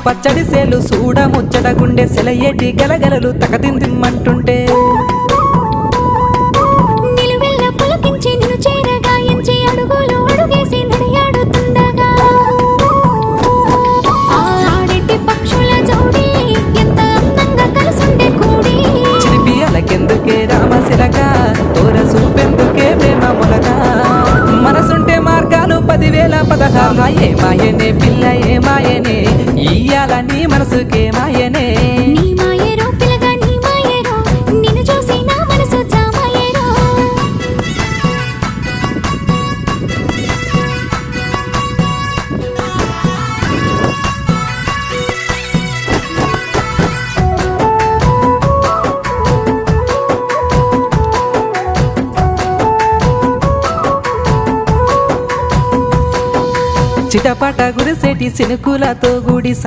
పచ్చడి సేలు సూడ ముచ్చట గుండె సెలయేటి గలగలలు తకదిందిమ్మంటుంటే నిలువెల్ల పులకించి నిన్ను చేరగా ఎంచి అడుగులు అడుగేసి నడియాడుతుండగా ఆడెట్టి పక్షుల జోడి ఎంత అందంగా కలుసుండే కూడి చిలిపియలకెందుకే రామశిలక తోర చూపెందుకే ప్రేమ మొలక మనసుంటే మార్గాలు 10,016 ఏ మాయనే పిల్ల ఏ మాయనే ఇయ్యాల నీ మనసుకే మాయనే నీ మాయేరో పిల్లగా నీ మాయేరో నిన్ను చూసి నా మనసు జామాయేరో చిటపట గురిసేటి సినుకులతో గుడి